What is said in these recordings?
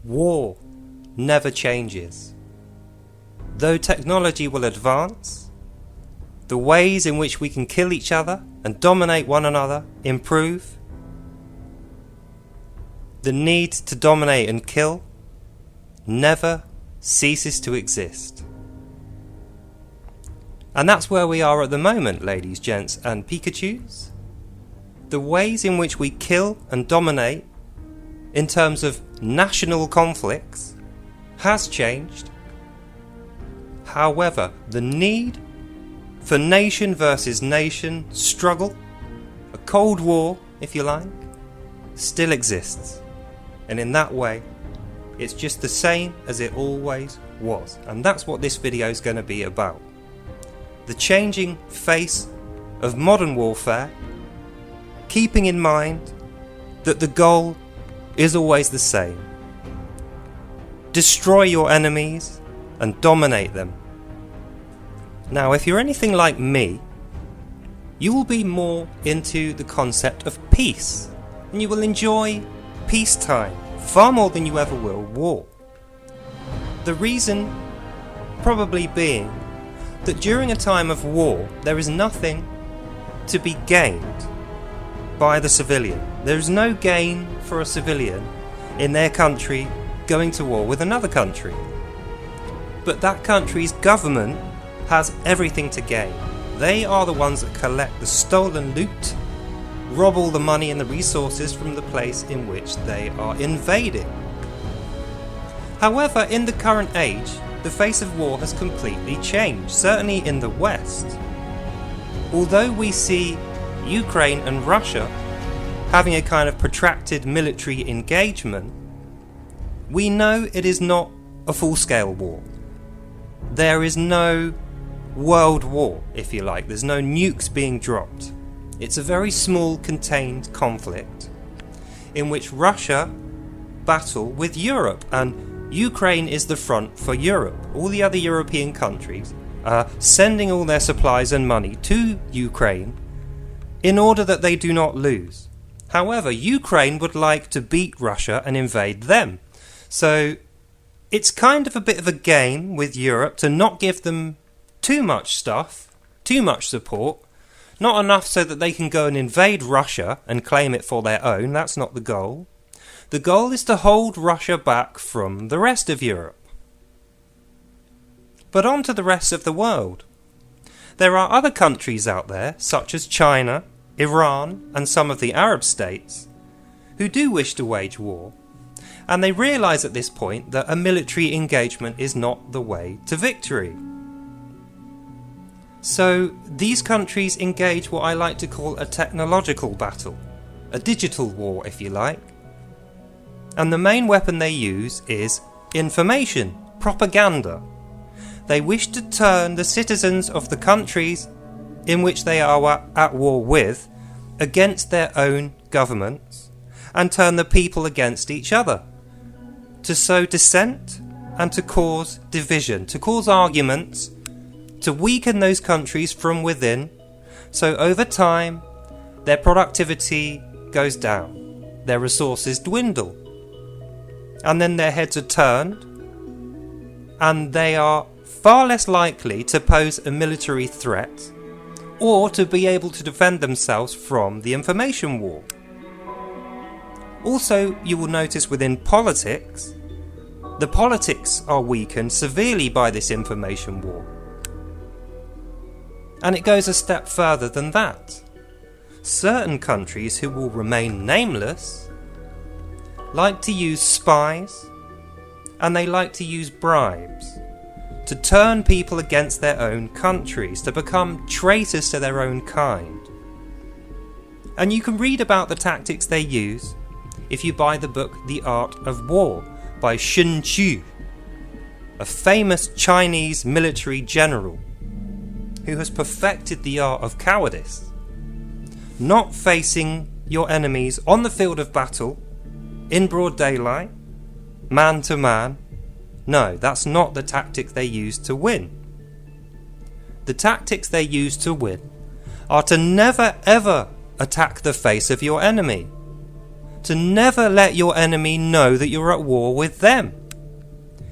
war never changes. Though technology will advance, the ways in which we can kill each other and dominate one another improve. The need to dominate and kill never ceases to exist. And that's where we are at the moment, ladies, gents and Pikachus. The ways in which we kill and dominate in terms of national conflicts has changed. However, the need for nation versus nation struggle, a Cold War if you like, still exists. And in that way, it's just the same as it always was. And that's what this video is going to be about. The changing face of modern warfare, keeping in mind that the goal is always the same. Destroy your enemies and dominate them. Now, if you're anything like me, you will be more into the concept of peace, and you will enjoy peacetime far more than you ever will war. The reason probably being that during a time of war there is nothing to be gained by the civilian. There is no gain for a civilian in their country going to war with another country. But that country's government has everything to gain. They are the ones that collect the stolen loot, rob all the money and the resources from the place in which they are invading. However, in the current age, the face of war has completely changed, certainly in the West. Although we see Ukraine and Russia having a kind of protracted military engagement, we know it is not a full-scale war. There is no world war, if you like. There's no nukes being dropped. It's a very small, contained conflict in which Russia battle with Europe, and Ukraine is the front for Europe. All the other European countries are sending all their supplies and money to Ukraine in order that they do not lose. However, Ukraine would like to beat Russia and invade them. So it's kind of a bit of a game with Europe to not give them too much stuff, too much support, not enough so that they can go and invade Russia and claim it for their own. That's not the goal. The goal is to hold Russia back from the rest of Europe. But on to the rest of the world. There are other countries out there, such as China, Iran, and some of the Arab states, who do wish to wage war, and they realise at this point that a military engagement is not the way to victory. So these countries engage what I like to call a technological battle, a digital war if you like. And the main weapon they use is information, propaganda. They wish to turn the citizens of the countries in which they are at war with against their own governments and turn the people against each other, to sow dissent and to cause division, to cause arguments, to weaken those countries from within, so over time their productivity goes down, their resources dwindle, and then their heads are turned and they are far less likely to pose a military threat or to be able to defend themselves from the information war. Also, you will notice within politics, the politics are weakened severely by this information war. And it goes a step further than that. Certain countries who will remain nameless like to use spies, and they like to use bribes to turn people against their own countries, to become traitors to their own kind. And you can read about the tactics they use if you buy the book The Art of War by Sun Tzu, a famous Chinese military general who has perfected the art of cowardice. Not facing your enemies on the field of battle, in broad daylight, man to man. No, that's not the tactic they use to win. The tactics they use to win are to never ever attack the face of your enemy, to never let your enemy know that you're at war with them.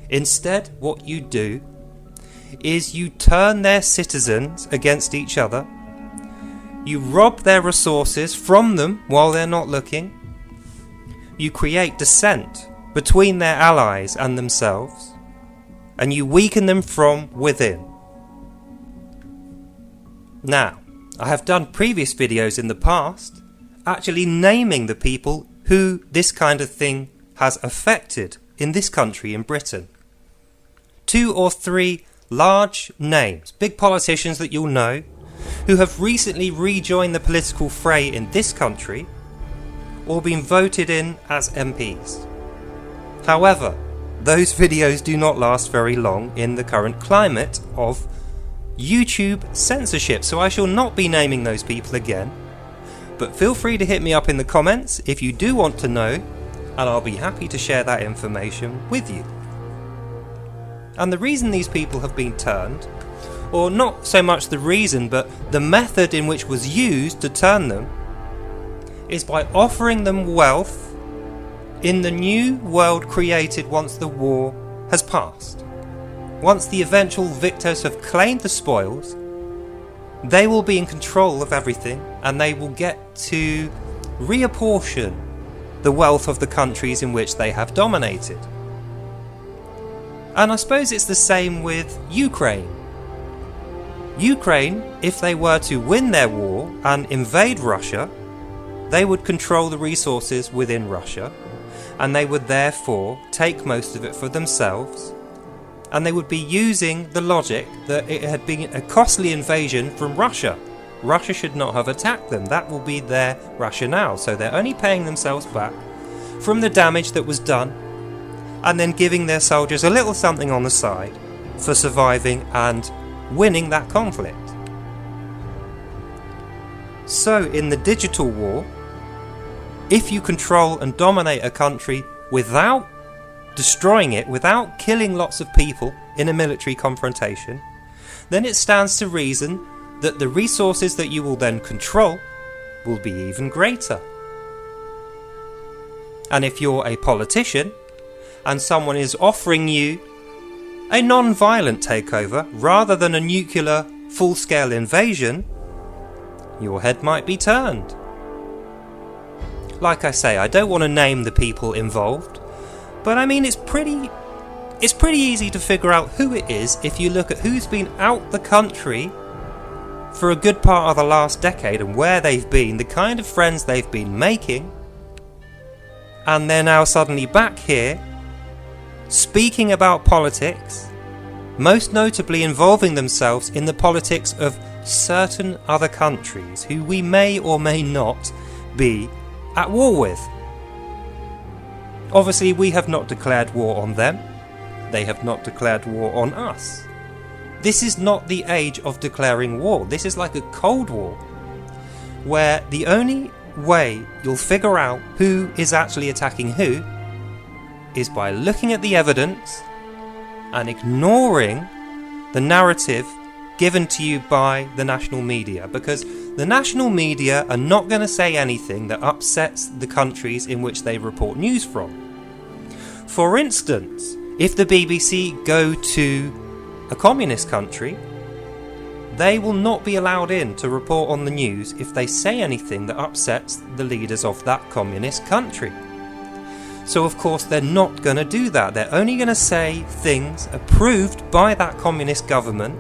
Instead, what you do is you turn their citizens against each other, you rob their resources from them while they're not looking, you create dissent between their allies and themselves, and you weaken them from within. Now, I have done previous videos in the past actually naming the people who this kind of thing has affected in this country, in Britain. 2 or 3 large names, big politicians that you'll know, who have recently rejoined the political fray in this country or been voted in as MPs. However, those videos do not last very long in the current climate of YouTube censorship, so I shall not be naming those people again. But feel free to hit me up in the comments if you do want to know, and I'll be happy to share that information with you. And the reason these people have been turned, or not so much the reason, but the method in which was used to turn them, is by offering them wealth in the new world created once the war has passed. Once the eventual victors have claimed the spoils, they will be in control of everything, and they will get to reapportion the wealth of the countries in which they have dominated. And I suppose it's the same with Ukraine. Ukraine, if they were to win their war and invade Russia, they would control the resources within Russia, and they would therefore take most of it for themselves, and they would be using the logic that it had been a costly invasion from Russia. Russia should not have attacked them. That will be their rationale. So they're only paying themselves back from the damage that was done, and then giving their soldiers a little something on the side for surviving and winning that conflict. So in the digital war, if you control and dominate a country without destroying it, without killing lots of people in a military confrontation, then it stands to reason that the resources that you will then control will be even greater. And if you're a politician and someone is offering you a non-violent takeover rather than a nuclear full-scale invasion, your head might be turned. Like I say, I don't want to name the people involved, but I mean it's pretty easy to figure out who it is if you look at who's been out the country for a good part of the last decade and where they've been, the kind of friends they've been making, and they're now suddenly back here speaking about politics, most notably involving themselves in the politics of certain other countries who we may or may not be at war with. Obviously, we have not declared war on them. They have not declared war on us. This is not the age of declaring war. This is like a Cold War, where the only way you'll figure out who is actually attacking who is by looking at the evidence and ignoring the narrative given to you by the national media, because the national media are not going to say anything that upsets the countries in which they report news from. For instance, if the BBC go to a communist country, they will not be allowed in to report on the news if they say anything that upsets the leaders of that communist country. So of course they're not going to do that. They're only going to say things approved by that communist government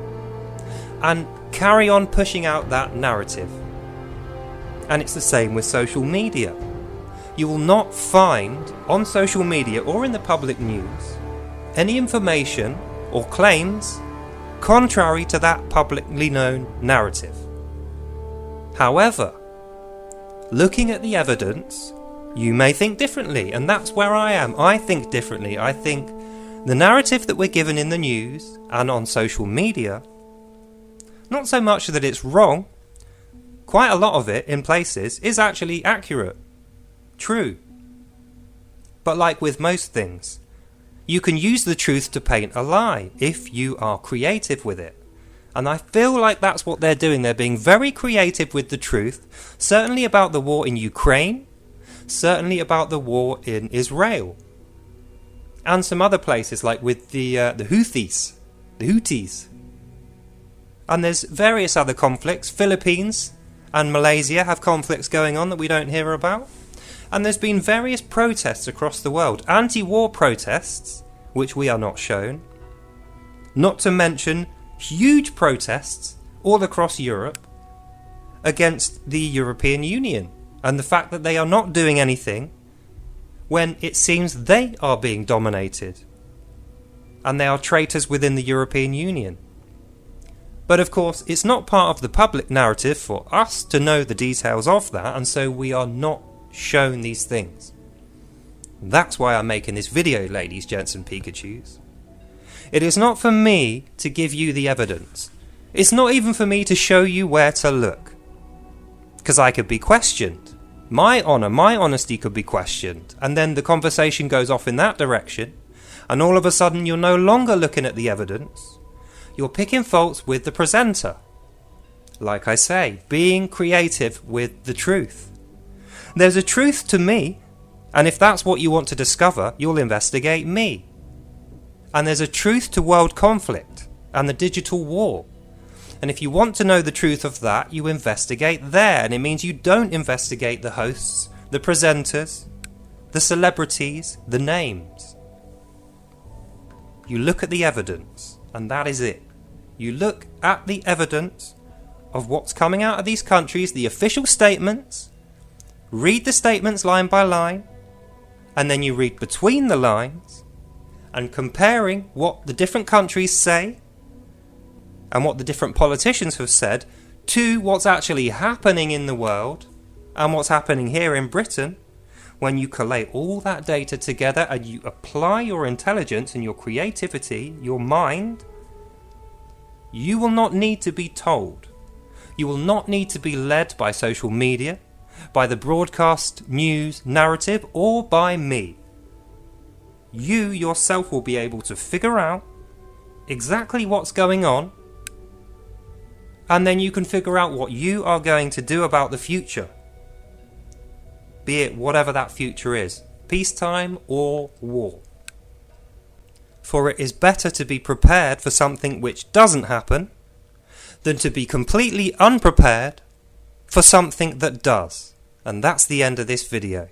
and carry on pushing out that narrative. And it's the same with social media. You will not find on social media or in the public news any information or claims contrary to that publicly known narrative. However, looking at the evidence, you may think differently, and that's where I am. I think differently. I think the narrative that we're given in the news and on social media, not so much that it's wrong, quite a lot of it in places is actually accurate, true. But like with most things, you can use the truth to paint a lie if you are creative with it. And I feel like that's what they're doing. They're being very creative with the truth, certainly about the war in Ukraine, certainly about the war in Israel. And some other places like with the Houthis. And there's various other conflicts. Philippines and Malaysia have conflicts going on that we don't hear about. And there's been various protests across the world. Anti-war protests, which we are not shown. Not to mention huge protests all across Europe against the European Union and the fact that they are not doing anything when it seems they are being dominated and they are traitors within the European Union. But of course, it's not part of the public narrative for us to know the details of that, and so we are not shown these things. That's why I'm making this video, ladies, gents and Pikachus. It is not for me to give you the evidence. It's not even for me to show you where to look. Because I could be questioned. My honour, my honesty could be questioned. And then the conversation goes off in that direction. And all of a sudden you're no longer looking at the evidence. You're picking faults with the presenter. Like I say, being creative with the truth. There's a truth to me. And if that's what you want to discover, you'll investigate me. And there's a truth to world conflict and the digital war. And if you want to know the truth of that, you investigate there. And it means you don't investigate the hosts, the presenters, the celebrities, the names. You look at the evidence, and that is it. You look at the evidence of what's coming out of these countries, the official statements, read the statements line by line, and then you read between the lines, and comparing what the different countries say and what the different politicians have said to what's actually happening in the world and what's happening here in Britain. When you collate all that data together and you apply your intelligence and your creativity, your mind, you will not need to be told. You will not need to be led by social media, by the broadcast news narrative, or by me. You yourself will be able to figure out exactly what's going on, and then you can figure out what you are going to do about the future. Be it whatever that future is, peacetime or war. For it is better to be prepared for something which doesn't happen than to be completely unprepared for something that does. And that's the end of this video.